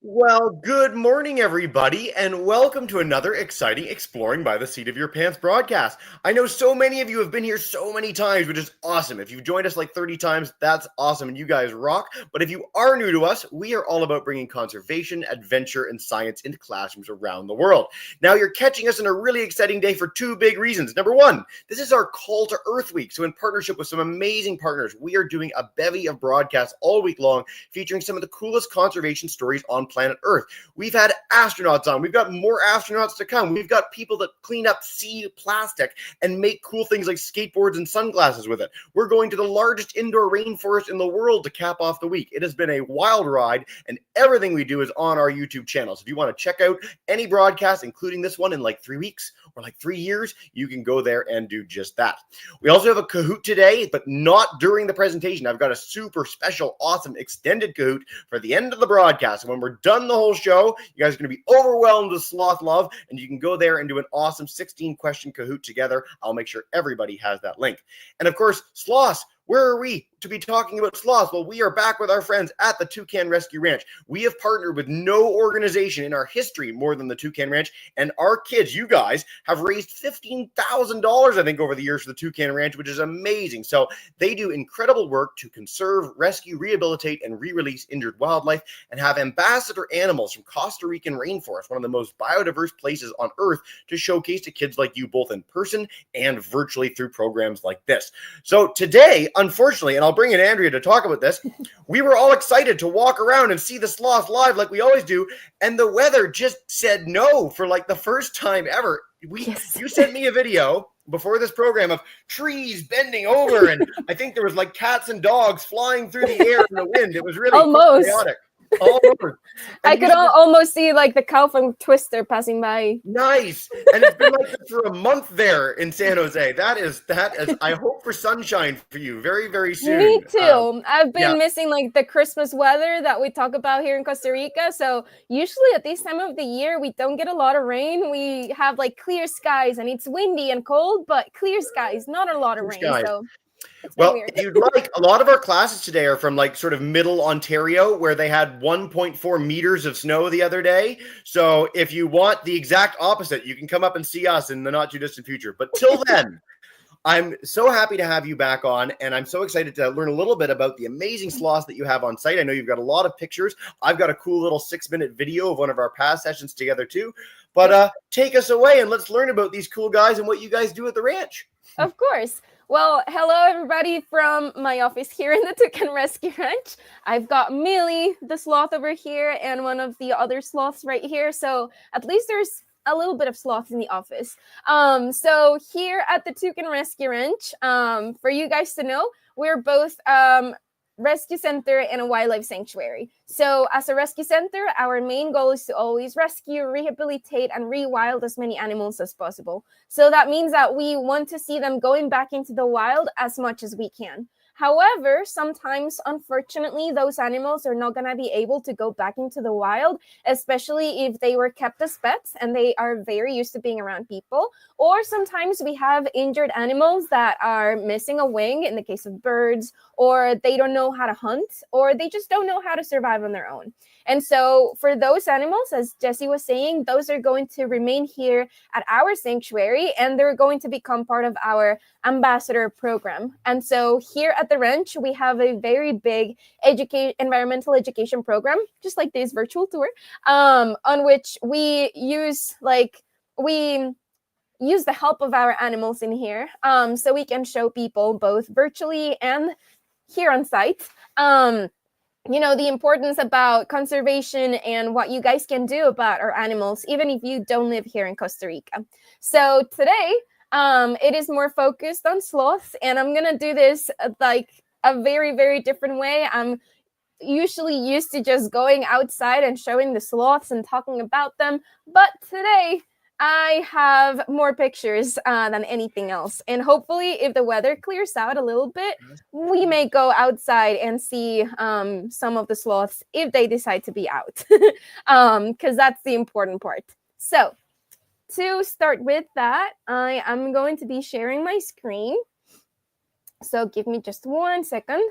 Well, good morning, everybody, and welcome to another exciting Exploring by the Seat of Your Pants broadcast. I know so many of you have been here so many times, which is awesome. If you've joined us like 30 times, that's awesome, and you guys rock. But if you are new to us, we are all about bringing conservation, adventure, and science into classrooms around the world. Now, you're catching us on a really exciting day for two big reasons. Number one, this is our Call to Earth Week, so in partnership with some amazing partners, we are doing a bevy of broadcasts all week long featuring some of the coolest conservation stories on planet Earth. We've had astronauts on. We've got more astronauts to come. We've got people that clean up sea plastic and make cool things like skateboards and sunglasses with it. We're going to the largest indoor rainforest in the world to cap off the week. It has been a wild ride, and everything we do is on our YouTube channel. So if you want to check out any broadcast, including this one in like 3 weeks or like 3 years, you can go there and do just that. We also have a Kahoot today, but not during the presentation. I've got a super special, awesome extended Kahoot for the end of the broadcast. And when we're done the whole show, you guys are going to be overwhelmed with sloth love, and you can go there and do an awesome 16-question Kahoot together. I'll make sure everybody has that link. And of course, sloths. Where are we to be talking about sloths? Well, we are back with our friends at the Toucan Rescue Ranch. We have partnered with no organization in our history more than the Toucan Ranch, and our kids, you guys, have raised $15,000, I think, over the years for the Toucan Ranch, which is amazing. So they do incredible work to conserve, rescue, rehabilitate, and re-release injured wildlife, and have ambassador animals from Costa Rican rainforest, one of the most biodiverse places on Earth, to showcase to kids like you both in person and virtually through programs like this. So today, unfortunately, and I'll bring in Andrea to talk about this, we were all excited to walk around and see the sloth live like we always do, and the weather just said no for like the first time ever. You sent me a video before this program of trees bending over, and I think there was like cats and dogs flying through the air in the wind. It was really chaotic. Almost. I could almost see like the cow from Twister passing by. Nice. And it's been like this for a month there in San Jose. That is, I hope for sunshine for you very, very soon. Me too. I've been missing like the Christmas weather that we talk about here in Costa Rica. So usually at this time of the year, we don't get a lot of rain. We have like clear skies and it's windy and cold, but clear skies, not a lot of rain. So well, if you'd like, a lot of our classes today are from like sort of middle Ontario, where they had 1.4 meters of snow the other day. So if you want the exact opposite, you can come up and see us in the not too distant future. But till then, I'm so happy to have you back on, and I'm so excited to learn a little bit about the amazing sloths that you have on site. I know you've got a lot of pictures. I've got a cool little 6-minute video of one of our past sessions together too. But take us away and let's learn about these cool guys and what you guys do at the ranch. Of course. Well, hello everybody from my office here in the Toucan Rescue Ranch. I've got Millie, the sloth over here, and one of the other sloths right here. So at least there's a little bit of sloth in the office. So here at the Toucan Rescue Ranch, for you guys to know, we're both rescue center and a wildlife sanctuary. So as a rescue center, our main goal is to always rescue, rehabilitate, and rewild as many animals as possible. So that means that we want to see them going back into the wild as much as we can. However, sometimes, unfortunately, those animals are not going to be able to go back into the wild, especially if they were kept as pets and they are very used to being around people. Or sometimes we have injured animals that are missing a wing in the case of birds, or they don't know how to hunt, or they just don't know how to survive on their own. And so for those animals, as Jesse was saying, those are going to remain here at our sanctuary, and they're going to become part of our ambassador program. And so here at the ranch, we have a very big environmental education program, just like this virtual tour, on which we use the help of our animals in here, so we can show people both virtually and here on site, the importance about conservation and what you guys can do about our animals, even if you don't live here in Costa Rica. So today, it is more focused on sloths, and I'm going to do this like a very, very different way. I'm usually used to just going outside and showing the sloths and talking about them, but today I have more pictures than anything else. And hopefully, if the weather clears out a little bit, we may go outside and see some of the sloths if they decide to be out, because that's the important part. So to start with that, I am going to be sharing my screen. So give me just 1 second.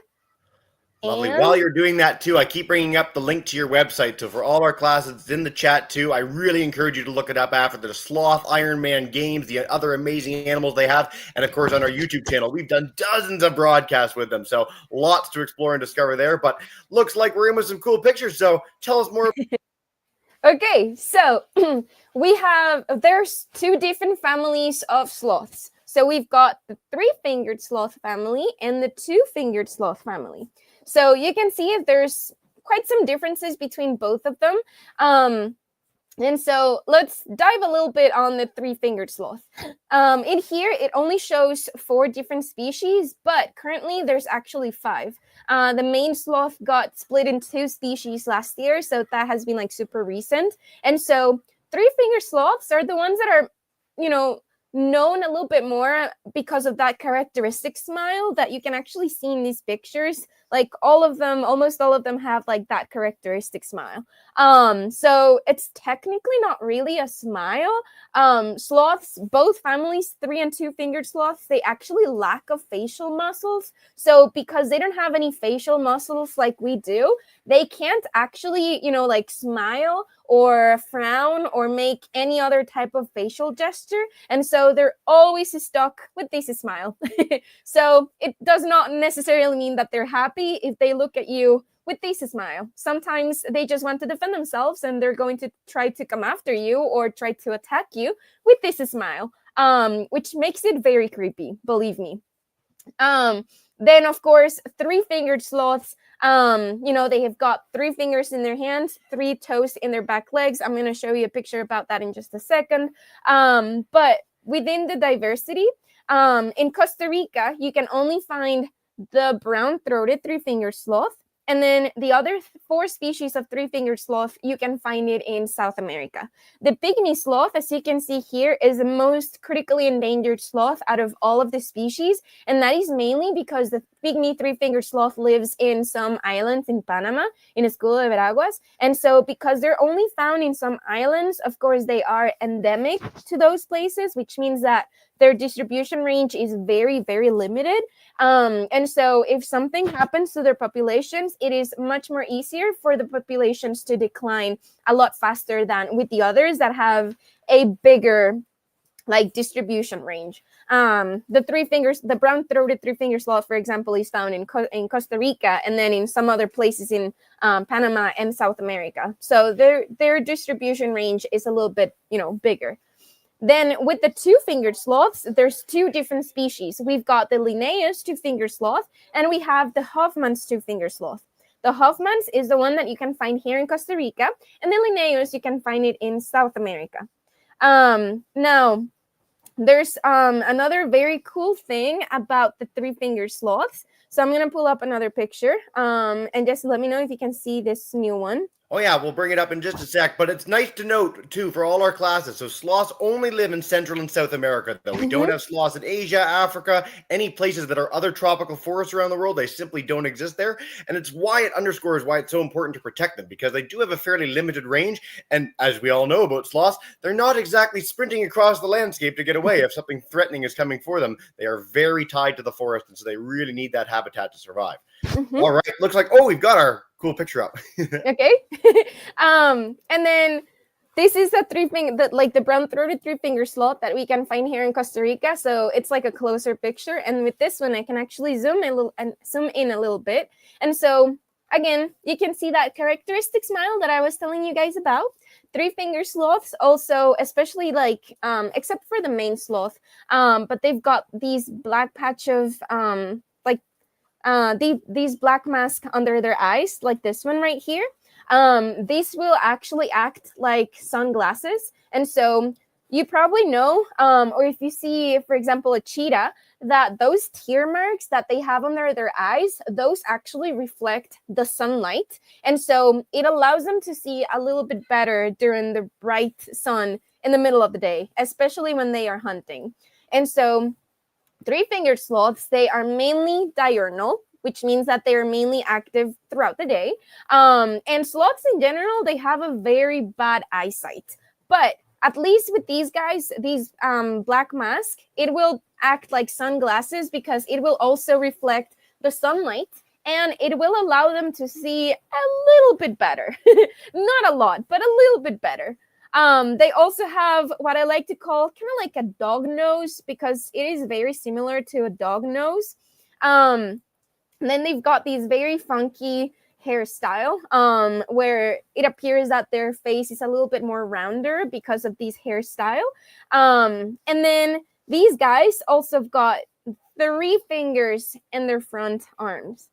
Lovely. And While you're doing that too, I keep bringing up the link to your website. So for all our classes, it's in the chat too. I really encourage you to look it up after the Sloth Ironman games, the other amazing animals they have. And of course, on our YouTube channel, we've done dozens of broadcasts with them. So lots to explore and discover there. But looks like we're in with some cool pictures. So tell us more. okay, so there's two different families of sloths. So we've got the three-fingered sloth family and the two-fingered sloth family. So you can see if there's quite some differences between both of them. And so let's dive a little bit on the three-fingered sloth. In here, it only shows 4 different species, but currently there's actually 5. The main sloth got split in 2 species last year, so that has been like super recent. And so three-fingered sloths are the ones that are, known a little bit more because of that characteristic smile that you can actually see in these pictures. Like almost all of them have like that characteristic smile. So it's technically not really a smile. Sloths, both families, 3 and 2-fingered sloths, they actually lack of facial muscles. So because they don't have any facial muscles like we do, they can't actually, like smile or frown or make any other type of facial gesture. And so they're always stuck with this smile. So it does not necessarily mean that they're happy if they look at you with this smile. Sometimes they just want to defend themselves and they're going to try to come after you or try to attack you with this smile, which makes it very creepy, believe me. Then, of course, 3-fingered sloths, they have got 3 fingers in their hands, 3 toes in their back legs. I'm going to show you a picture about that in just a second. But within the diversity, in Costa Rica, you can only find the brown-throated 3-fingered sloth. And then the other 4 species of 3-fingered sloth, you can find it in South America. The pygmy sloth, as you can see here, is the most critically endangered sloth out of all of the species. And that is mainly because the pygmy 3-fingered sloth lives in some islands in Panama, in Escudo de Veraguas. And so because they're only found in some islands, of course, they are endemic to those places, which means that their distribution range is very, very limited. And so if something happens to their populations, it is much more easier for the populations to decline a lot faster than with the others that have a bigger distribution range. The brown-throated 3-fingered sloth, for example, is found in Costa Rica and then in some other places in Panama and South America. So their distribution range is a little bit, bigger. Then with the 2-fingered sloths, there's 2 different species. We've got the Linnaeus 2-fingered sloth, and we have the Hoffman's 2-fingered sloth. The Hoffman's is the one that you can find here in Costa Rica, and the Linnaeus, you can find it in South America. Now, there's another very cool thing about the 3-fingered sloths. So I'm going to pull up another picture, and just let me know if you can see this new one. Oh yeah, we'll bring it up in just a sec, but it's nice to note too for all our classes. So sloths only live in Central and South America, though. We don't have sloths in Asia, Africa, any places that are other tropical forests around the world. They simply don't exist there. And it's why it underscores why it's so important to protect them, because they do have a fairly limited range. And as we all know about sloths, they're not exactly sprinting across the landscape to get away if something threatening is coming for them. They are very tied to the forest, and so they really need that habitat to survive. All right, looks like, we've got our cool picture up. Okay. And then this is the the brown-throated 3-fingered sloth that we can find here in Costa Rica. So it's like a closer picture. And with this one, I can actually zoom in a little bit. And so again, you can see that characteristic smile that I was telling you guys about. 3-fingered sloths also, especially except for the main sloth, but they've got these black patch of these black masks under their eyes, like this one right here. These will actually act like sunglasses. And so you probably know, or if you see, for example, a cheetah, that those tear marks that they have under their eyes, those actually reflect the sunlight. And so it allows them to see a little bit better during the bright sun in the middle of the day, especially when they are hunting. And so 3-fingered sloths, they are mainly diurnal, which means that they are mainly active throughout the day. And sloths in general, they have a very bad eyesight. But at least with these guys, these black mask, it will act like sunglasses because it will also reflect the sunlight and it will allow them to see a little bit better. Not a lot, but a little bit better. They also have what I like to call kind of like a dog nose, because it is very similar to a dog nose. And then they've got these very funky hairstyle, where it appears that their face is a little bit more rounder because of these hairstyle. And then these guys also have got 3 fingers in their front arms,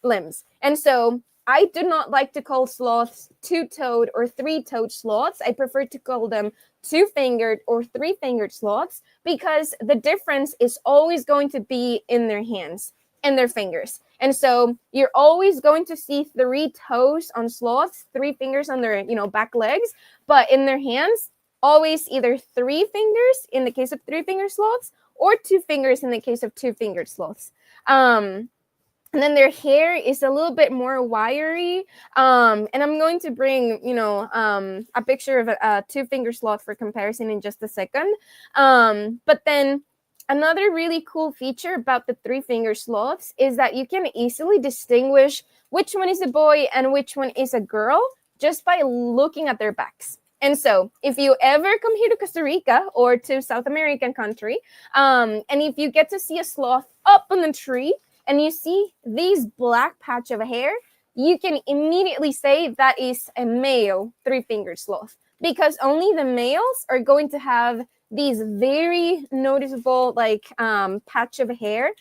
limbs. And so I do not like to call sloths 2-toed or 3-toed sloths. I prefer to call them 2-fingered or 3-fingered sloths, because the difference is always going to be in their hands and their fingers. And so you're always going to see 3 toes on sloths, 3 fingers on their, back legs, but in their hands, always either 3 fingers in the case of 3-fingered sloths, or 2 fingers in the case of 2-fingered sloths. And then their hair is a little bit more wiry. And I'm going to bring, a picture of a 2-fingered sloth for comparison in just a second. But then another really cool feature about the 3-fingered sloths is that you can easily distinguish which one is a boy and which one is a girl just by looking at their backs. And so if you ever come here to Costa Rica or to South American country, and if you get to see a sloth up on the tree and you see these black patch of hair, you can immediately say that is a male 3-fingered sloth, because only the males are going to have these very noticeable patch of hair,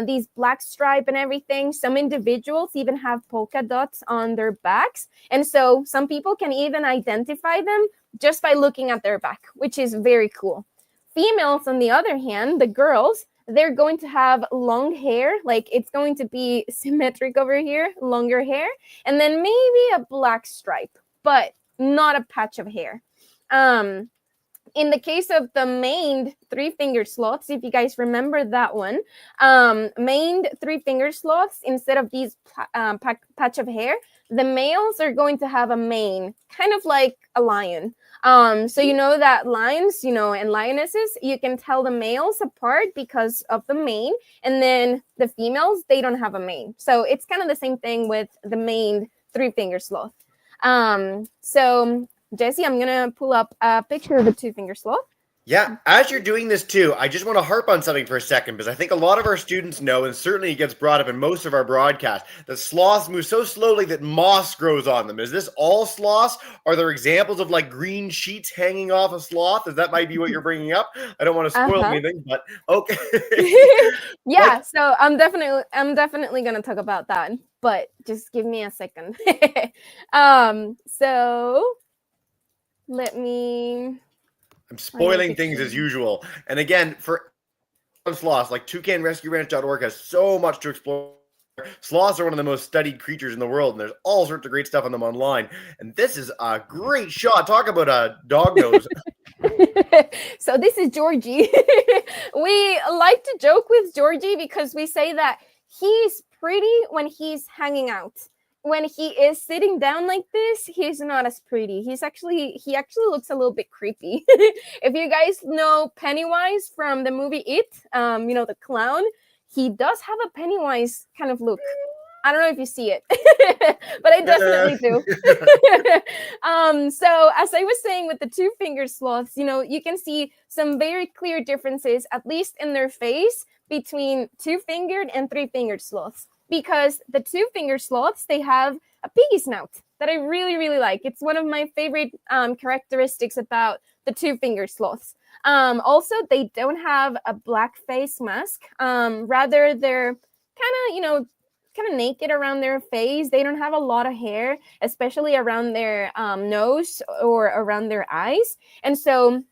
these black stripe and everything. Some individuals even have polka dots on their backs. And so some people can even identify them just by looking at their back, which is very cool. Females, on the other hand, the girls, they're going to have long hair, like it's going to be symmetric over here, longer hair, and then maybe a black stripe, but not a patch of hair. In the case of the maned 3-fingered sloths, if you guys remember that one, maned 3-fingered sloths, instead of these patch of hair, the males are going to have a mane, kind of like a lion. So you know that lions, and lionesses, you can tell the males apart because of the mane, and then the females, they don't have a mane. So it's kind of the same thing with the maned 3-fingered sloth. So Jesse, I'm going to pull up a picture of a 2-fingered sloth. Yeah, as you're doing this too, I just want to harp on something for a second, because I think a lot of our students know, and certainly it gets brought up in most of our broadcasts, that sloths move so slowly that moss grows on them. Is this all sloths? Are there examples of like green sheets hanging off a sloth? That might be what you're bringing up? I don't want to spoil anything, but okay. Yeah, so I'm definitely going to talk about that, but just give me a second. So let me... I'm spoiling things as usual. And again, for sloths, like toucanrescueranch.org has so much to explore. Sloths are one of the most studied creatures in the world, and there's all sorts of great stuff on them online. And this is a great shot. Talk about a dog nose. So this is Georgie. We like to joke with Georgie because we say that he's pretty when he's hanging out. When he is sitting down like this, he's not as pretty. He actually looks a little bit creepy. If you guys know Pennywise from the movie It, the clown, he does have a Pennywise kind of look. I don't know if you see it, but I definitely do. So as I was saying with the 2-fingered sloths, you can see some very clear differences, at least in their face, between 2-fingered and 3-fingered sloths. Because the 2-fingered sloths, they have a piggy snout that I really, really like. It's one of my favorite characteristics about the 2-fingered sloths. Also, they don't have a black face mask. Rather, they're kind of naked around their face. They don't have a lot of hair, especially around their nose or around their eyes. And so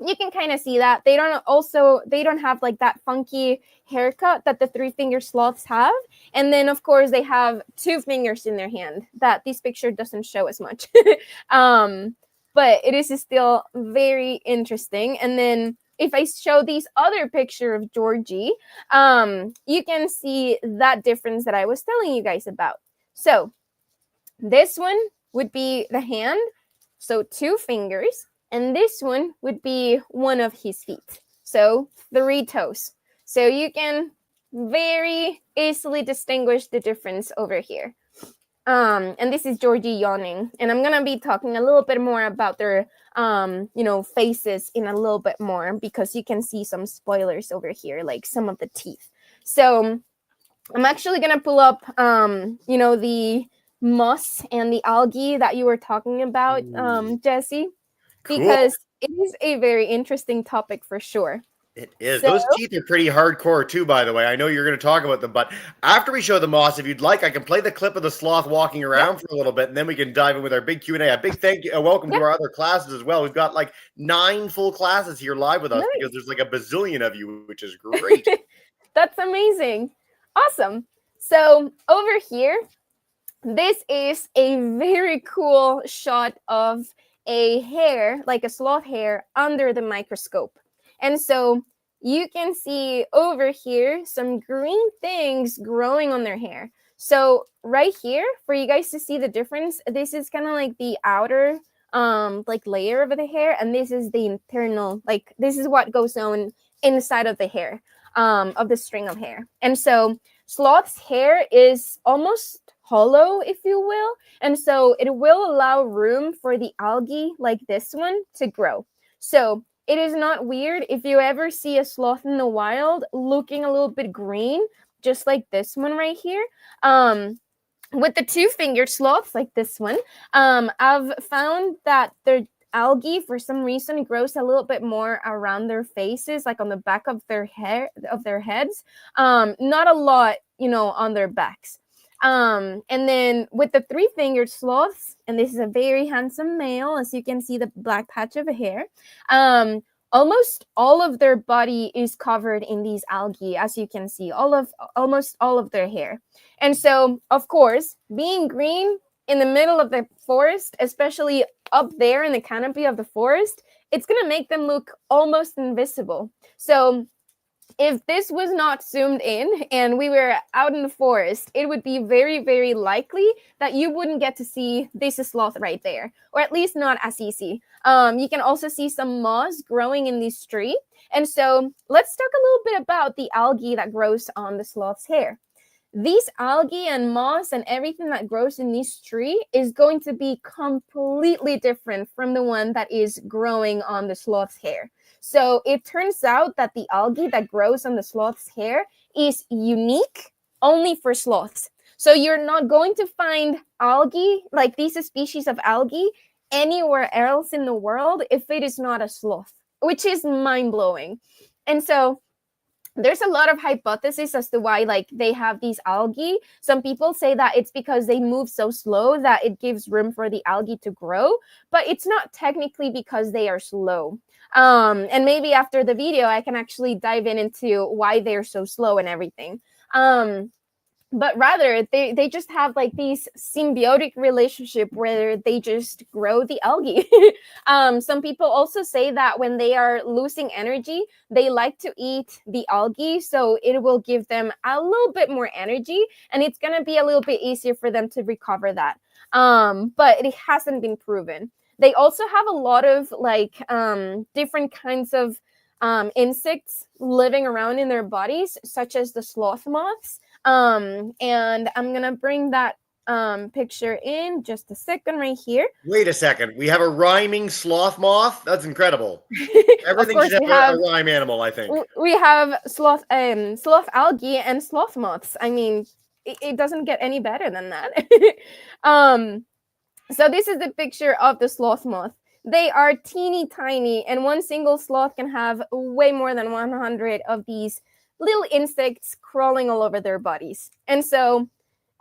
you can kind of see that they don't have like that funky haircut that the 3-fingered sloths have. And then of course they have 2 fingers in their hand that this picture doesn't show as much. But it is still very interesting. And then if I show this other picture of Georgie, you can see that difference that I was telling you guys about. So this one would be the hand, so 2 fingers. And this one would be one of his feet. So 3 toes. So you can very easily distinguish the difference over here. And this is Georgie yawning, and I'm gonna be talking a little bit more about their faces in a little bit more, because you can see some spoilers over here, like some of the teeth. So I'm actually gonna pull up the moss and the algae that you were talking about, Jesse, Cool. because it is a very interesting topic for sure. It is. So Those teeth are pretty hardcore too, by the way. I know you're going to talk about them, but after we show the moss, if you'd like, I can play the clip of the sloth walking yeah, around for a little bit, and then we can dive in with our big Q&A. A big thank you, welcome yeah, to our other classes as well. We've got like 9 full classes here live with us because nice. there's like a bazillion of you, which is great. That's amazing. Awesome. So over here, this is a very cool shot of a hair, like a sloth hair, under the microscope. And so you can see over here some green things growing on their hair. So right here, for you guys to see the difference, this is kind of like the outer layer of the hair, and this is the internal, like this is what goes on inside of the hair, of the string of hair. And so sloth's hair is almost hollow, if you will, and so it will allow room for the algae like this one to grow. So it is not weird if you ever see a sloth in the wild looking a little bit green, just like this one right here. With the two-fingered sloths, like this one, I've found that their algae, for some reason, grows a little bit more around their faces, like on the back of their hair, of their heads. Not a lot, on their backs. And then with the three-fingered sloths, and this is a very handsome male, as you can see the black patch of hair. Almost all of their body is covered in these algae, as you can see, almost all of their hair. And so, of course, being green in the middle of the forest, especially up there in the canopy of the forest, it's going to make them look almost invisible. So if this was not zoomed in and we were out in the forest, it would be very, very likely that you wouldn't get to see this sloth right there, or at least not as easy. You can also see some moss growing in this tree. And so let's talk a little bit about the algae that grows on the sloth's hair. These algae and moss and everything that grows in this tree is going to be completely different from the one that is growing on the sloth's hair. So it turns out that the algae that grows on the sloth's hair is unique only for sloths. So you're not going to find algae, like these species of algae, anywhere else in the world if it is not a sloth, which is mind-blowing. And so there's a lot of hypotheses as to why they have these algae. Some people say that it's because they move so slow that it gives room for the algae to grow, but it's not technically because they are slow. And maybe after the video, I can actually dive into why they're so slow and everything. But rather they just have these symbiotic relationship where they just grow the algae. Some people also say that when they are losing energy, they like to eat the algae, so it will give them a little bit more energy, and it's going to be a little bit easier for them to recover that. But it hasn't been proven. They also have a lot of different kinds of insects living around in their bodies, such as the sloth moths. And I'm gonna bring that picture in just a second right here. Wait a second. We have a rhyming sloth moth? That's incredible. Everything should have a rhyme animal, I think. We have sloth algae and sloth moths. I mean, it doesn't get any better than that. So this is the picture of the sloth moth. They are teeny tiny, and one single sloth can have way more than 100 of these little insects crawling all over their bodies. And so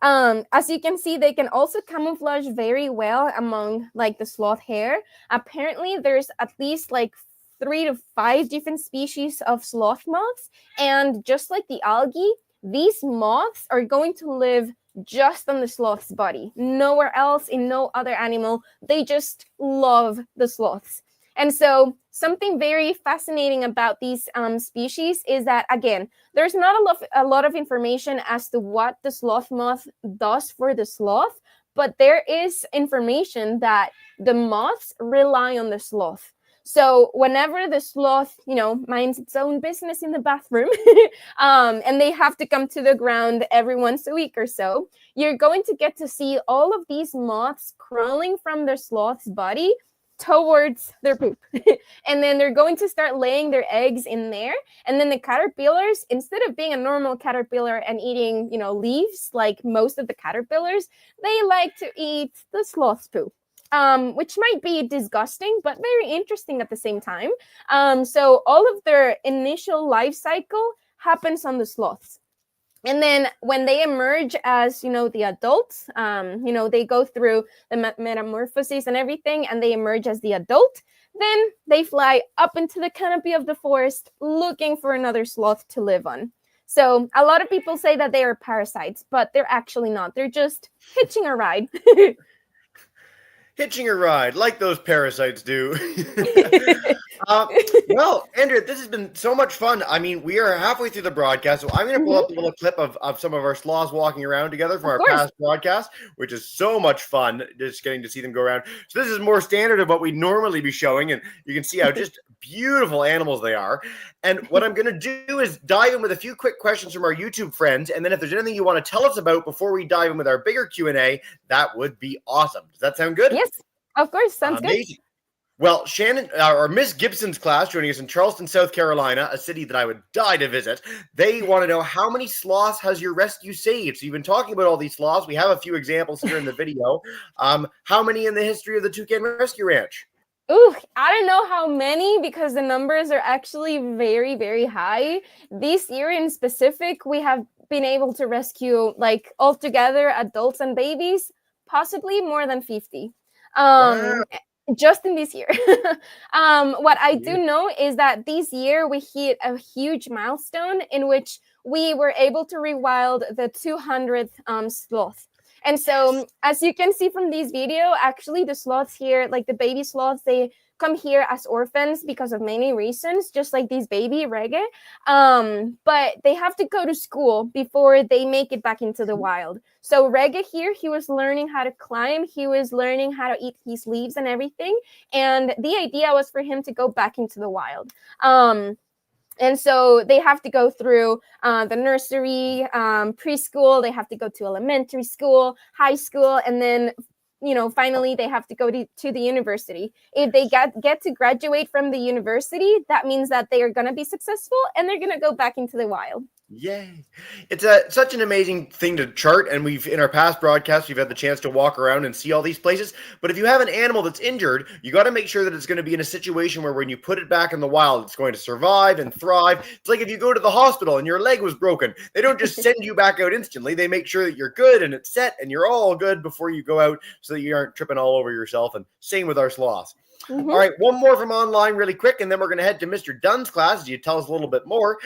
as you can see, they can also camouflage very well among the sloth hair. Apparently there's at least 3 to 5 different species of sloth moths, and just like the algae, these moths are going to live just on the sloth's body, nowhere else, in no other animal. They just love the sloths. And so something very fascinating about these species is that, again, there's not a lot of information as to what the sloth moth does for the sloth, but there is information that the moths rely on the sloth. So whenever the sloth, minds its own business in the bathroom, and they have to come to the ground every once a week or so, you're going to get to see all of these moths crawling from the sloth's body towards their poop. And then they're going to start laying their eggs in there. And then the caterpillars, instead of being a normal caterpillar and eating, leaves like most of the caterpillars, they like to eat the sloth's poo. Which might be disgusting, but very interesting at the same time. So all of their initial life cycle happens on the sloths. And then when they emerge as, the adults, they go through the metamorphosis and everything, and they emerge as the adult, then they fly up into the canopy of the forest looking for another sloth to live on. So a lot of people say that they are parasites, but they're actually not. They're just hitching a ride. Hitching a ride, like those parasites do. Well, Andrea, this has been so much fun. I mean, we are halfway through the broadcast, so I'm going to pull up a little clip of some of our sloths walking around together from our past broadcast, which is so much fun, just getting to see them go around. So this is more standard of what we'd normally be showing, and you can see how just beautiful animals they are. And what I'm going to do is dive in with a few quick questions from our YouTube friends, and then if there's anything you want to tell us about before we dive in with our bigger Q&A, that would be awesome. Does that sound good? Yes, of course. Sounds amazing. Good. Well, Shannon, or Miss Gibson's class, joining us in Charleston, South Carolina, a city that I would die to visit. They want to know, how many sloths has your rescue saved? So you've been talking about all these sloths. We have a few examples here in the video. How many in the history of the Toucan Rescue Ranch? Ooh, I don't know how many, because the numbers are actually very, very high. This year in specific, we have been able to rescue, like, altogether, adults and babies, possibly more than 50. Wow. Just in this year. What I do know is that this year we hit a huge milestone in which we were able to rewild the 200th sloth. And so, as you can see from this video, actually the sloths here, like the baby sloths, they come here as orphans because of many reasons, just like this baby Reggae. But they have to go to school before they make it back into the wild. So Reggae here, he was learning how to climb. He was learning how to eat his leaves and everything. And the idea was for him to go back into the wild. And so they have to go through the nursery, preschool. They have to go to elementary school, high school, and then finally they have to go to the university. If they get to graduate from the university, that means that they are going to be successful and they're going to go back into the wild. Yay. It's such an amazing thing to chart, and in our past broadcasts, we've had the chance to walk around and see all these places. But if you have an animal that's injured, you got to make sure that it's going to be in a situation where when you put it back in the wild, it's going to survive and thrive. It's like if you go to the hospital and your leg was broken, they don't just send you back out instantly. They make sure that you're good and it's set and you're all good before you go out, so that you aren't tripping all over yourself. And same with our sloths. Mm-hmm. All right, one more from online really quick, and then we're going to head to Mr. Dunn's class as you tell us a little bit more.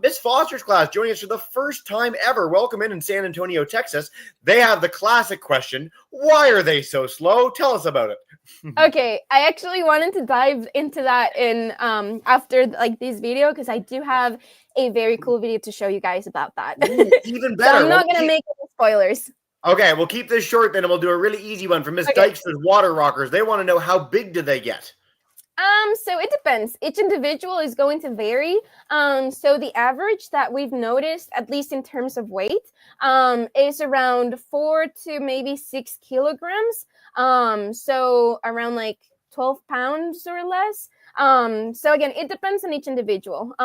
Miss Foster's class joining us for the first time ever. Welcome in San Antonio, Texas. They have the classic question, why are they so slow? Tell us about it. Okay, I actually wanted to dive into that in after this video, because I do have a very cool video to show you guys about that. Ooh, even better. So I'm not going to make any spoilers. Okay, we'll keep this short then, and we'll do a really easy one from Miss Dyks's Water Rockers. They want to know, how big do they get? So it depends. Each individual is going to vary. So the average that we've noticed, at least in terms of weight, is around 4 to maybe 6 kilograms. So around 12 pounds or less. So again, it depends on each individual.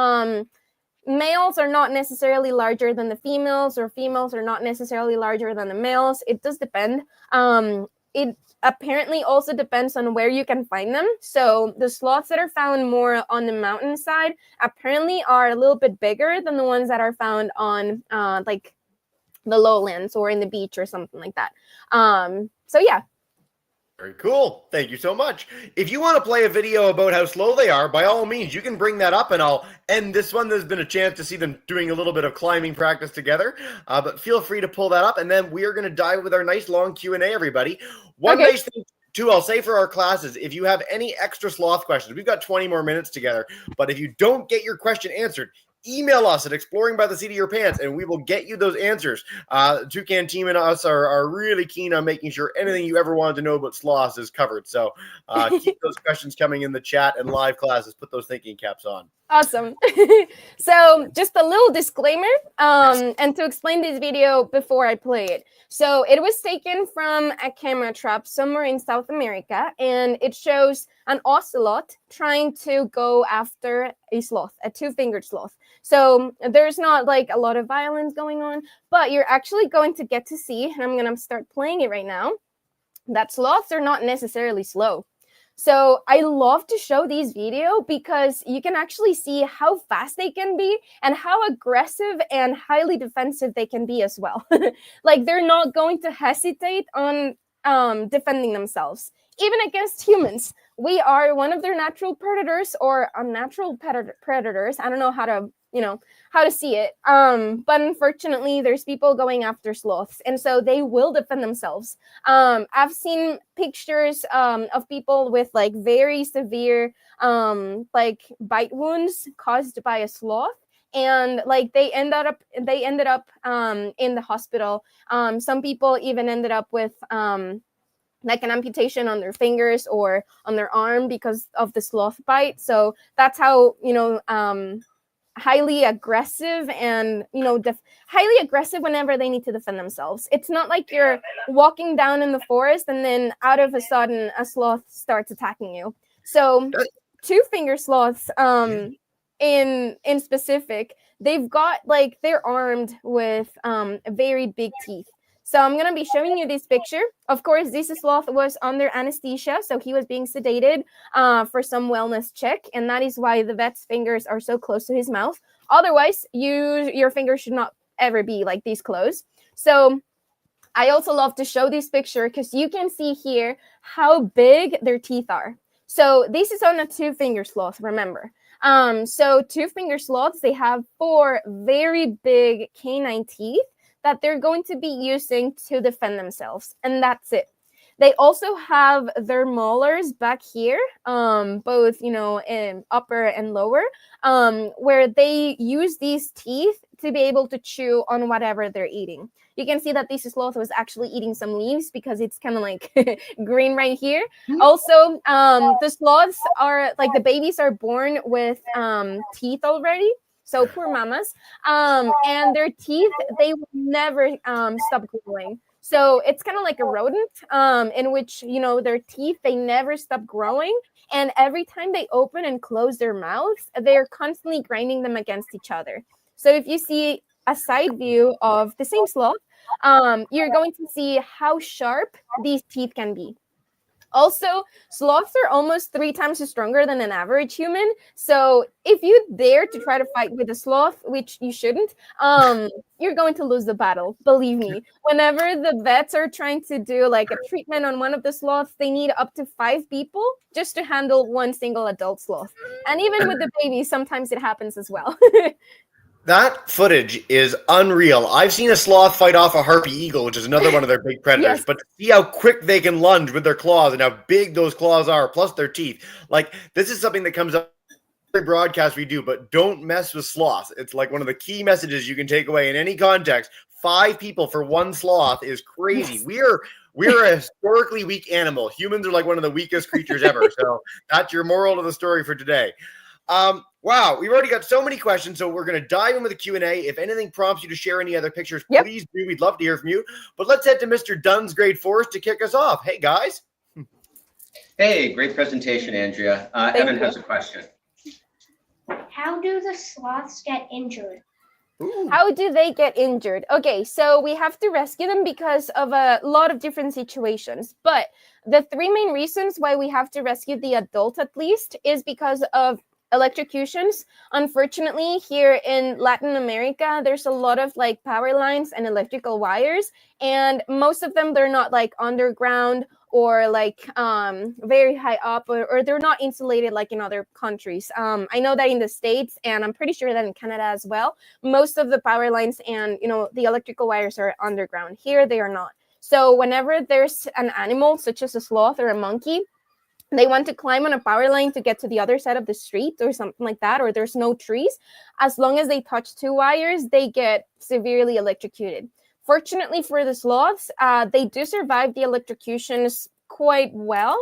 Males are not necessarily larger than the females, or females are not necessarily larger than the males. It does depend. It apparently also depends on where you can find them. So the sloths that are found more on the mountainside apparently are a little bit bigger than the ones that are found on the lowlands or in the beach or something like that. So yeah. Very cool. Thank you so much. If you want to play a video about how slow they are, by all means, you can bring that up, and I'll end this one. There's been a chance to see them doing a little bit of climbing practice together, but feel free to pull that up, and then we are going to dive with our nice long Q&A, everybody. One nice thing, too, I'll say for our classes, if you have any extra sloth questions, we've got 20 more minutes together, but if you don't get your question answered, email us at exploringbytheseatofyourpants, and we will get you those answers. Toucan team and us are really keen on making sure anything you ever wanted to know about sloths is covered. So keep those questions coming in the chat and live classes. Put those thinking caps on. Awesome. So just a little disclaimer and to explain this video before I play it. So it was taken from a camera trap somewhere in South America, and it shows an ocelot trying to go after a sloth, a two-fingered sloth. So there's not like a lot of violence going on, but you're actually going to get to see, and I'm going to start playing it right now, that sloths are not necessarily slow. So I love to show these videos because you can actually see how fast they can be and how aggressive and highly defensive they can be as well. Like they're not going to hesitate on defending themselves, even against humans. We are one of their natural predators or unnatural predators. I don't know how to see it. But unfortunately, there's people going after sloths, and so they will defend themselves. I've seen pictures of people with like very severe like bite wounds caused by a sloth. And like they ended up in the hospital. Some people even ended up with like an amputation on their fingers or on their arm because of the sloth bite. So that's how, highly aggressive and, highly aggressive whenever they need to defend themselves. It's not like you're walking down in the forest and then out of a sudden a sloth starts attacking you. So two-finger sloths, in specific, they've got like, they're armed with very big teeth. So I'm going to be showing you this picture. Of course, this sloth was under anesthesia, so he was being sedated for some wellness check, and that is why the vet's fingers are so close to his mouth. Otherwise, your fingers should not ever be like this close. So I also love to show this picture because you can see here how big their teeth are. So this is on a two-finger sloth, remember. So two-finger sloths, they have 4 very big canine teeth that they're going to be using to defend themselves. And that's it. They also have their molars back here, both, in upper and lower, where they use these teeth to be able to chew on whatever they're eating. You can see that this sloth was actually eating some leaves because it's kind of like green right here. Also, the sloths are like, the babies are born with teeth already. So poor mamas, and their teeth, they will never stop growing. So it's kind of like a rodent in which, their teeth, they never stop growing. And every time they open and close their mouths, they're constantly grinding them against each other. So if you see a side view of the same sloth, you're going to see how sharp these teeth can be. Also, sloths are almost 3 times stronger than an average human. So if you dare to try to fight with a sloth, which you shouldn't, you're going to lose the battle. Believe me. Whenever the vets are trying to do like a treatment on one of the sloths, they need up to 5 people just to handle one single adult sloth. And even with the babies, sometimes it happens as well. That footage is unreal. I've seen a sloth fight off a harpy eagle, which is another one of their big predators, Yes. but to see how quick they can lunge with their claws and how big those claws are, plus their teeth. Like, this is something that comes up every broadcast we do, but don't mess with sloths. It's like one of the key messages you can take away in any context. 5 people for one sloth is crazy. Yes. We're a historically weak animal. Humans are like one of the weakest creatures ever. So that's your moral of the story for today. Wow, we've already got so many questions, so we're going to dive in with the Q&A. If anything prompts you to share any other pictures, please do. We'd love to hear from you. But let's head to Mr. Dunn's Grade Forest to kick us off. Hey, guys. Hey, great presentation, Andrea. Evan has a question. How do the sloths get injured? Ooh. How do they get injured? Okay, so we have to rescue them because of a lot of different situations. But the 3 main reasons why we have to rescue the adult, at least, is because of electrocutions. Unfortunately, here in Latin America, there's a lot of like power lines and electrical wires, and most of them, they're not like underground or like very high up, or they're not insulated like in other countries. I know that in the States, and I'm pretty sure that in Canada as well, most of the power lines and the electrical wires are underground. Here they are not. So whenever there's an animal such as a sloth or a monkey they want to climb on a power line to get to the other side of the street or something like that, or there's no trees, as long as they touch 2 wires, they get severely electrocuted. Fortunately for the sloths, they do survive the electrocutions quite well.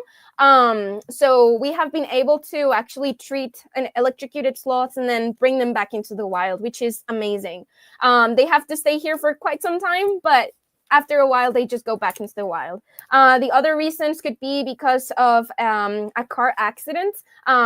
So we have been able to actually treat an electrocuted sloths and then bring them back into the wild, which is amazing. They have to stay here for quite some time, but after a while, they just go back into the wild. The other reasons could be because of a car accident,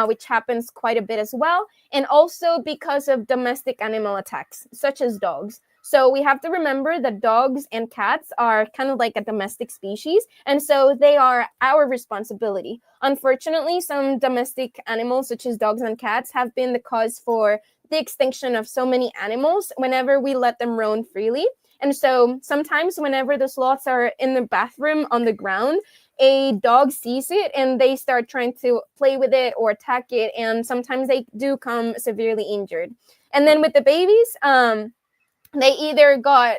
which happens quite a bit as well, and also because of domestic animal attacks, such as dogs. So we have to remember that dogs and cats are kind of like a domestic species, and so they are our responsibility. Unfortunately, some domestic animals, such as dogs and cats, have been the cause for the extinction of so many animals whenever we let them roam freely. And so sometimes whenever the sloths are in the bathroom on the ground, a dog sees it and they start trying to play with it or attack it. And sometimes they do come severely injured. And then with the babies, they either got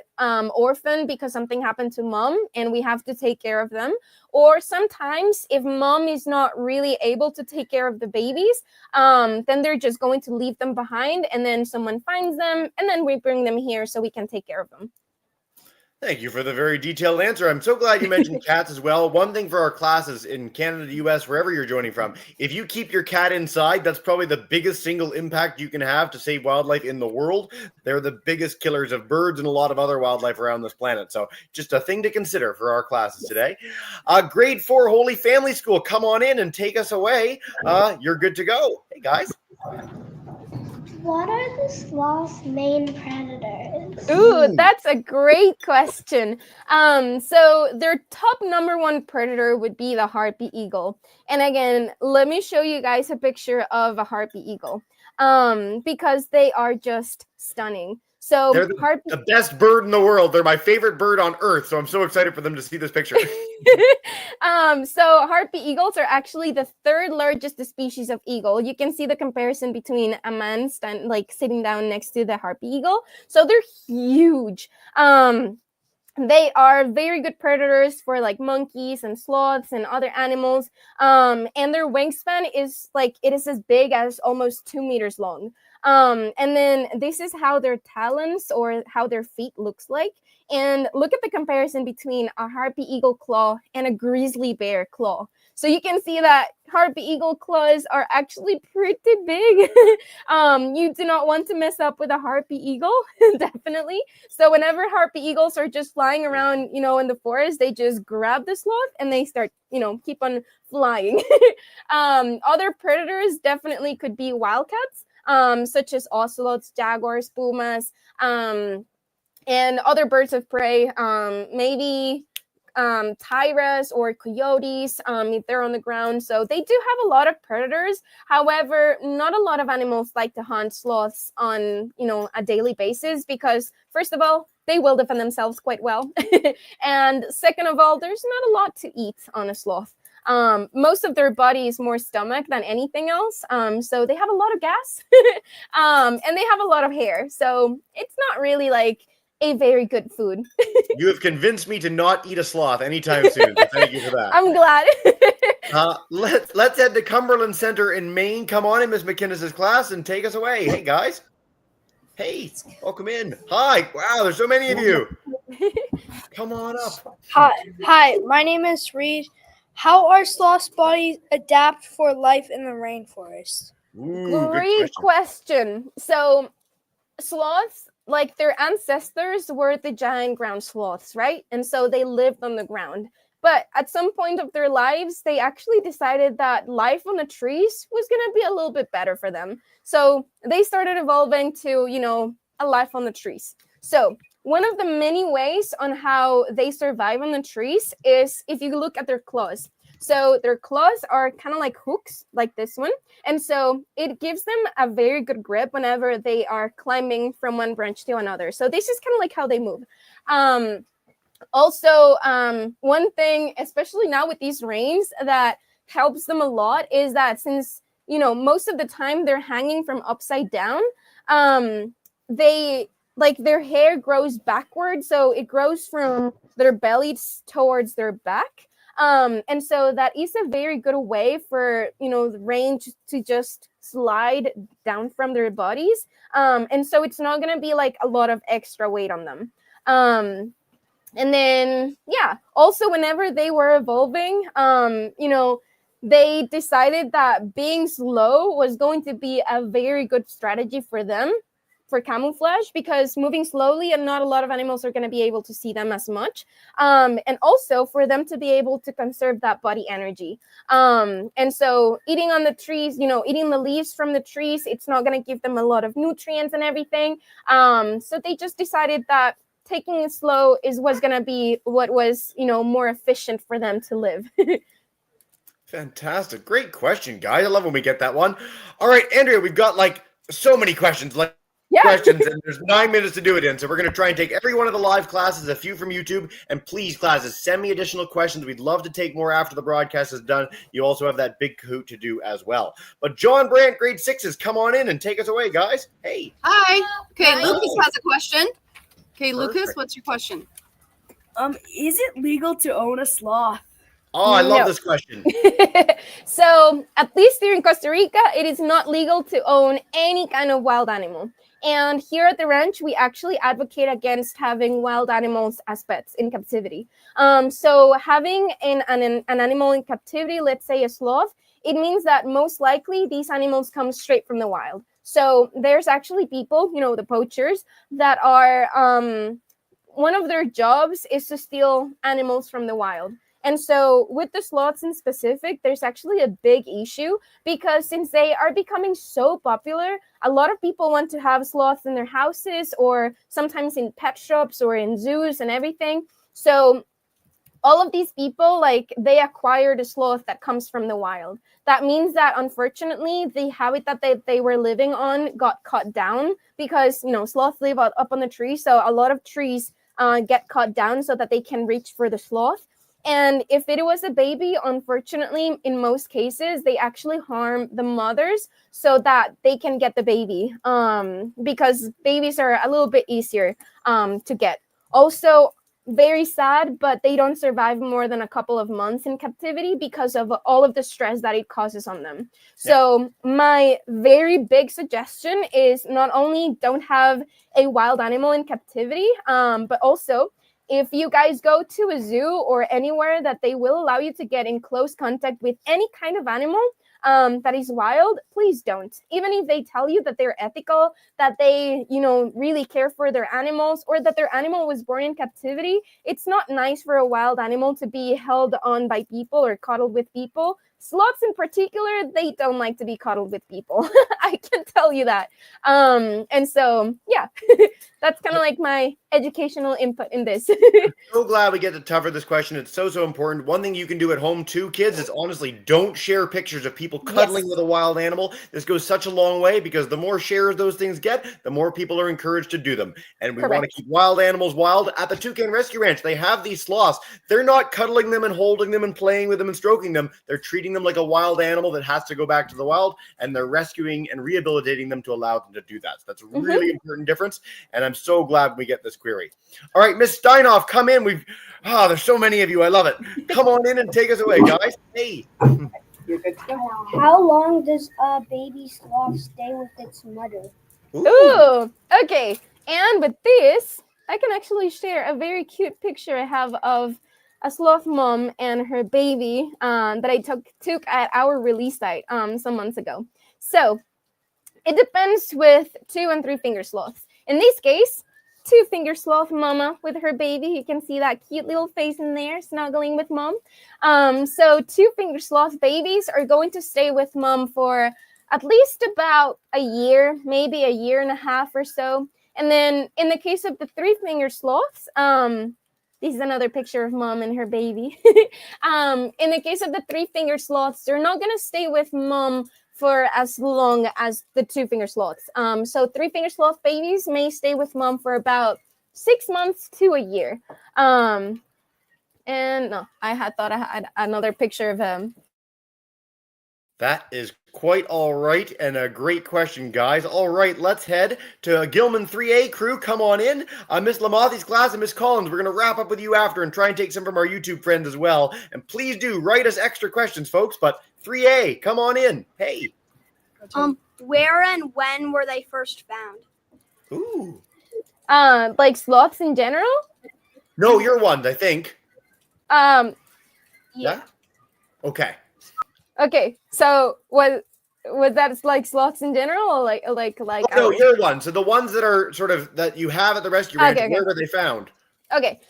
orphaned because something happened to mom and we have to take care of them. Or sometimes if mom is not really able to take care of the babies, then they're just going to leave them behind and then someone finds them and then we bring them here so we can take care of them. Thank you for the very detailed answer. I'm so glad you mentioned cats as well. One thing for our classes in Canada, the US, wherever you're joining from, if you keep your cat inside, that's probably the biggest single impact you can have to save wildlife in the world. They're the biggest killers of birds and a lot of other wildlife around this planet. So just a thing to consider for our classes today. Grade 4 Holy Family School, come on in and take us away. You're good to go. Hey, guys. What are the sloth's main predators? Ooh, that's a great question. So their top number one predator would be the harpy eagle. And again, let me show you guys a picture of a harpy eagle, because they are just stunning. So they're the best bird in the world. They're my favorite bird on earth. So I'm so excited for them to see this picture. So harpy eagles are actually the third largest species of eagle. You can see the comparison between a man sitting down next to the harpy eagle. So they're huge. They are very good predators for like monkeys and sloths and other animals. And their wingspan is as big as almost 2 meters long. And then this is how their talons or how their feet looks like. And look at the comparison between a harpy eagle claw and a grizzly bear claw. So you can see that harpy eagle claws are actually pretty big. You do not want to mess up with a harpy eagle, definitely. So whenever harpy eagles are just flying around, in the forest, they just grab the sloth and they start, keep on flying. Other predators definitely could be wildcats, such as ocelots, jaguars, pumas, and other birds of prey, maybe tigers or coyotes if they're on the ground. So they do have a lot of predators. However, not a lot of animals like to hunt sloths on a daily basis because, first of all, they will defend themselves quite well. And second of all, there's not a lot to eat on a sloth. Most of their body is more stomach than anything else. So they have a lot of gas and they have a lot of hair. So it's not really like a very good food. You have convinced me to not eat a sloth anytime soon. So thank you for that. I'm glad. Let's head to Cumberland Center in Maine. Come on in, Miss McInnes's class, and take us away. Hey, guys. Hey, welcome in. Hi. Wow, there's so many of you. Come on up. Hi. My name is Reed. How are sloths' bodies adapt for life in the rainforest? Ooh, great question. So sloths, like their ancestors, were the giant ground sloths, right? And so they lived on the ground. But at some point of their lives, they actually decided that life on the trees was going to be a little bit better for them. So they started evolving to, a life on the trees. So one of the many ways on how they survive on the trees is if you look at their claws. So their claws are kind of like hooks, like this one. And so it gives them a very good grip whenever they are climbing from one branch to another. So this is kind of like how they move. Also, one thing, especially now with these rains, that helps them a lot is that since, most of the time they're hanging from upside down, their hair grows backwards. So it grows from their bellies towards their back. And so that is a very good way for, the rain to just slide down from their bodies. And so it's not going to be like a lot of extra weight on them. And then, also whenever they were evolving, they decided that being slow was going to be a very good strategy for them for camouflage, because moving slowly and not a lot of animals are going to be able to see them as much. And also for them to be able to conserve that body energy. And so eating on the trees, eating the leaves from the trees, it's not going to give them a lot of nutrients and everything. So they just decided that taking it slow was going to be what was, more efficient for them to live. Fantastic. Great question, guys. I love when we get that one. All right, Andrea, we've got like so many questions. Questions, and there's 9 minutes to do it in. So we're going to try and take every one of the live classes, a few from YouTube, and please, classes, send me additional questions. We'd love to take more after the broadcast is done. You also have that big Kahoot to do as well. But John Brandt, grade 6s, come on in and take us away, guys. Hey. Hi. Okay, Hi. Lucas has a question. Okay, Perfect. Lucas, what's your question? Is it legal to own a sloth? Oh, I love No. this question. So at least here in Costa Rica, it is not legal to own any kind of wild animal. And here at the ranch, we actually advocate against having wild animals as pets in captivity. So having an animal in captivity, let's say a sloth, it means that most likely these animals come straight from the wild. So there's actually people, the poachers, that are, one of their jobs is to steal animals from the wild. And so with the sloths in specific, there's actually a big issue, because since they are becoming so popular, a lot of people want to have sloths in their houses or sometimes in pet shops or in zoos and everything. So all of these people, they acquired a sloth that comes from the wild. That means that unfortunately the habitat that they were living on got cut down, because sloths live up on the tree, so a lot of trees get cut down so that they can reach for the sloth. And if it was a baby, unfortunately, in most cases, they actually harm the mothers so that they can get the baby, because babies are a little bit easier to get. Also, very sad, but they don't survive more than a couple of months in captivity because of all of the stress that it causes on them. So my very big suggestion is not only don't have a wild animal in captivity, but also, if you guys go to a zoo or anywhere that they will allow you to get in close contact with any kind of animal that is wild, please don't. Even if they tell you that they're ethical, that they, really care for their animals, or that their animal was born in captivity, it's not nice for a wild animal to be held on by people or coddled with people. Sloths in particular, they don't like to be coddled with people. I can tell you that. And so, that's kind of like my educational input in this. So glad we get to cover this question. It's so important. One thing you can do at home too, kids, is honestly don't share pictures of people cuddling with a wild animal. This goes such a long way, because the more shares those things get, the more people are encouraged to do them. And we want to keep wild animals wild. At the Toucan Rescue Ranch, they have these sloths. They're not cuddling them and holding them and playing with them and stroking them. They're treating them like a wild animal that has to go back to the wild, and they're rescuing and rehabilitating them to allow them to do that. So that's a really important difference, and I'm so glad we get this query. All right, Miss Steinhoff, come in. There's so many of you. I love it. Come on in and take us away, guys. Hey. How long does a baby sloth stay with its mother? Ooh, okay. And with this, I can actually share a very cute picture I have of a sloth mom and her baby that I took at our release site some months ago. So it depends with 2 and 3 finger sloths. In this case, 2 finger sloth mama with her baby. You can see that cute little face in there snuggling with mom. So 2 finger sloth babies are going to stay with mom for at least about a year, maybe a year and a half or so. And then in the case of the 3 finger sloths, this is another picture of mom and her baby. In the case of the 3 finger sloths, they're not going to stay with mom for as long as the 2 finger sloths. So 3 finger sloth babies may stay with mom for about 6 months to a year. And no, I thought I had another picture of him. That is quite all right, and a great question, guys. All right, let's head to Gilman 3A crew. Come on in. Miss Lamothy's class and Miss Collins, we're going to wrap up with you after and try and take some from our YouTube friends as well. And please do write us extra questions, folks. But 3A, come on in. Hey. Where and when were they first found? Ooh. Like sloths in general? No, you're one, I think. Yeah. Okay. Okay, so was that like sloths in general, or like Oh, no, you're one. So the ones that are sort of that you have at the rescue ranch, Okay. where were they found? Okay,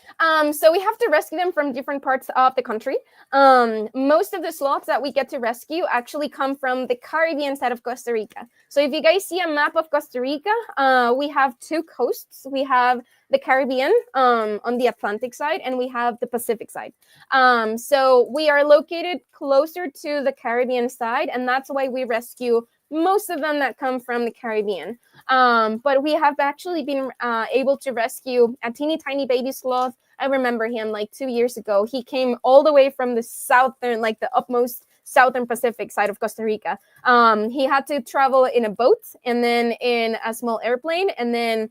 so we have to rescue them from different parts of the country. Most of the sloths that we get to rescue actually come from the Caribbean side of Costa Rica. So if you guys see a map of Costa Rica, we have two coasts. We have the Caribbean on the Atlantic side, and we have the Pacific side. So we are located closer to the Caribbean side, and that's why we rescue most of them that come from the Caribbean. But we have actually been able to rescue a teeny tiny baby sloth. I remember him like 2 years ago. He came all the way from the southern, like the upmost southern Pacific side of Costa Rica. He had to travel in a boat and then in a small airplane and then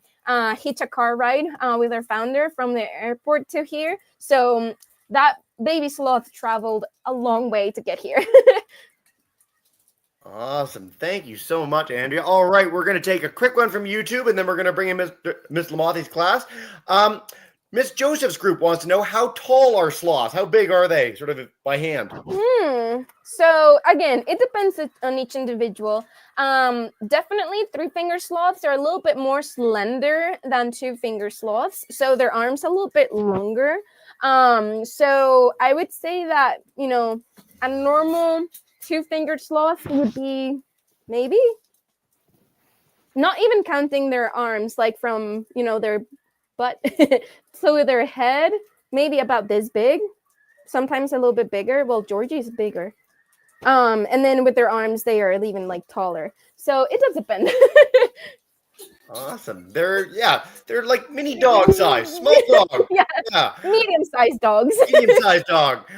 hitch a car ride with our founder from the airport to here. So that baby sloth traveled a long way to get here. Awesome. Thank you so much, Andrea. All right, we're going to take a quick one from YouTube, and then we're going to bring in Miss Lamothy's class. Miss Joseph's group wants to know, how tall are sloths? How big are they, sort of by hand? So again, it depends on each individual. Definitely 3-finger sloths are a little bit more slender than 2-finger sloths, so their arms a little bit longer. So I would say that, you know, a normal 2-fingered sloth would be maybe, not even counting their arms, like from, you know, their butt so their head, maybe about this big, sometimes a little bit bigger. Well, Georgie is bigger. And then with their arms, they are even like taller. So it does depend. Awesome. They're like mini dog size, small dog. Yeah. Medium-sized dogs. Medium-sized dog.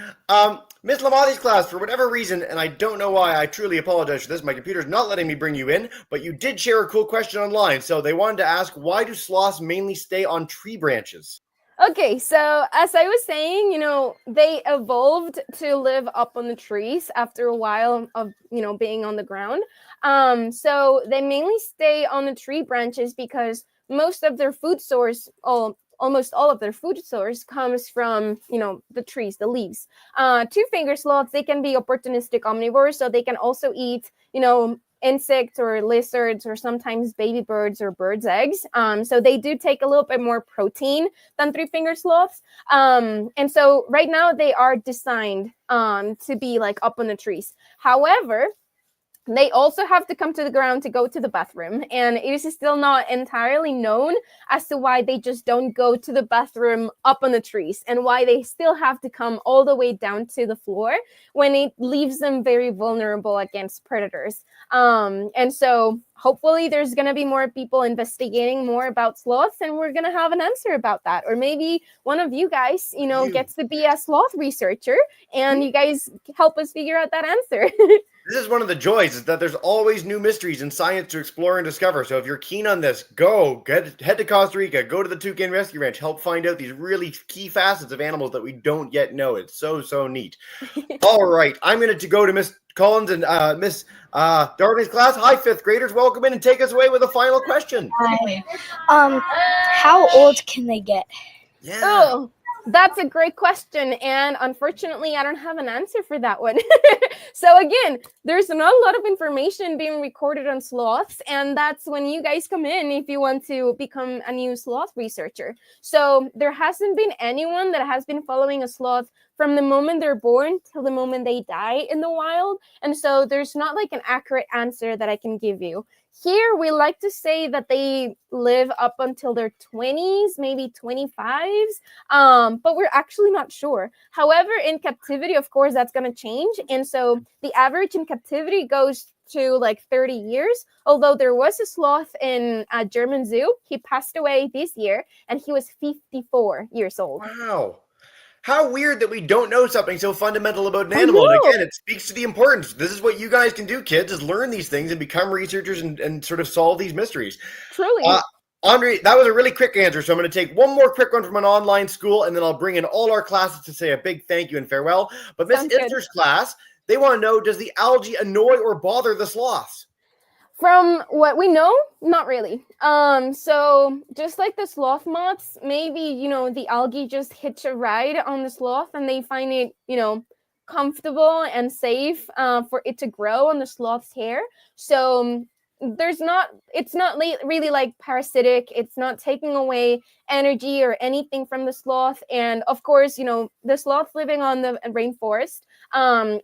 Miss Lamothy's class, for whatever reason, and I don't know why, I truly apologize for this. My computer's not letting me bring you in, but you did share a cool question online. So they wanted to ask, why do sloths mainly stay on tree branches? Okay, so as I was saying, you know, they evolved to live up on the trees after a while of, you know, being on the ground. So they mainly stay on the tree branches because most of their food source, almost all of their food source comes from, you know, the trees, the leaves. 2-finger sloths, they can be opportunistic omnivores, so they can also eat, you know, insects or lizards or sometimes baby birds or birds' eggs. So they do take a little bit more protein than 3-finger sloths. And so right now they are designed to be like up on the trees. However, they also have to come to the ground to go to the bathroom. And it is still not entirely known as to why they just don't go to the bathroom up on the trees and why they still have to come all the way down to the floor when it leaves them very vulnerable against predators. And so hopefully there's going to be more people investigating more about sloths, and we're going to have an answer about that. Or maybe one of you guys, you know, gets to be a sloth researcher and you guys help us figure out that answer. This is one of the joys, is that there's always new mysteries in science to explore and discover. So if you're keen on this, head to Costa Rica, go to the Toucan Rescue Ranch, help find out these really key facets of animals that we don't yet know. It's so neat. All right, I'm going to go to Miss Collins and Miss Darling's class. Hi, 5th graders. Welcome in and take us away with a final question. Hi. How old can they get? Yeah. Oh, that's a great question. And unfortunately, I don't have an answer for that one. So again, there's not a lot of information being recorded on sloths. And that's when you guys come in if you want to become a new sloth researcher. So there hasn't been anyone that has been following a sloth from the moment they're born till the moment they die in the wild. And so there's not like an accurate answer that I can give you. Here, we like to say that they live up until their 20s, maybe 25s, but we're actually not sure. However, in captivity, of course, that's going to change. And so the average in captivity goes to like 30 years, although there was a sloth in a German zoo. He passed away this year, and he was 54 years old. Wow. How weird that we don't know something so fundamental about an I animal. And know. again, it speaks to the importance. This is what you guys can do, kids, is learn these things and become researchers and sort of solve these mysteries. Truly. Andre, that was a really quick answer. So I'm going to take one more quick one from an online school, and then I'll bring in all our classes to say a big thank you and farewell. But Miss Sounds good. Ister's class, they want to know, does the algae annoy or bother the sloths? From what we know, not really. So just like the sloth moths, maybe, the algae just hitch a ride on the sloth and they find it, comfortable and safe for it to grow on the sloth's hair. So it's not really like parasitic. It's not taking away energy or anything from the sloth. And of course, the sloth living on the rainforest,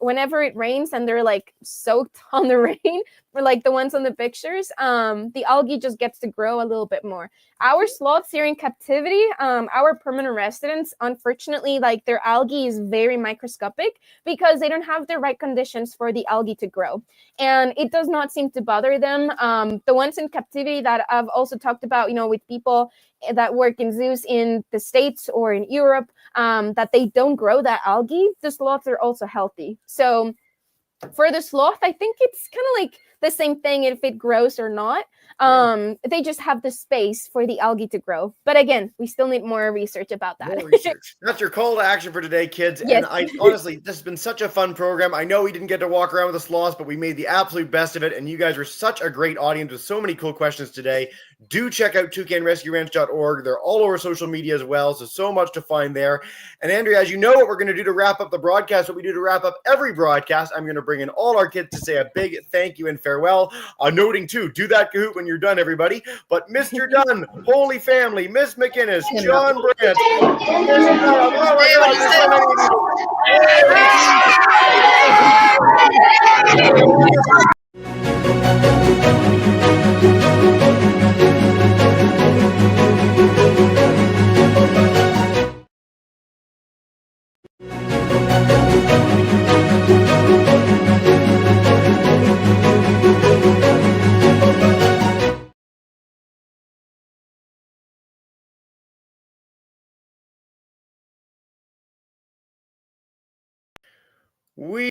whenever it rains and they're like soaked on the rain, or like the ones on the pictures, the algae just gets to grow a little bit more. Our sloths here in captivity, our permanent residents, unfortunately, like their algae is very microscopic because they don't have the right conditions for the algae to grow. And it does not seem to bother them. The ones in captivity that I've also talked about, with people that work in zoos in the States or in Europe, that they don't grow that algae, the sloths are also healthy. So for the sloth, I think it's kind of like the same thing if it grows or not. They just have the space for the algae to grow. But again, we still need more research about that. More research. That's your call to action for today, kids. Yes. And I honestly, this has been such a fun program. I know we didn't get to walk around with the sloths, but we made the absolute best of it. And you guys were such a great audience with so many cool questions today. Do check out toucanrescueranch.org. They're all over social media as well. So much to find there. And Andrea, as you know what we're going to do to wrap up the broadcast, what we do to wrap up every broadcast, I'm going to bring in all our kids to say a big thank you and farewell. Noting too, do that Kahoot when you're done, everybody. But Mr. Dunn, Holy Family, Miss McInnes, John Brandt, we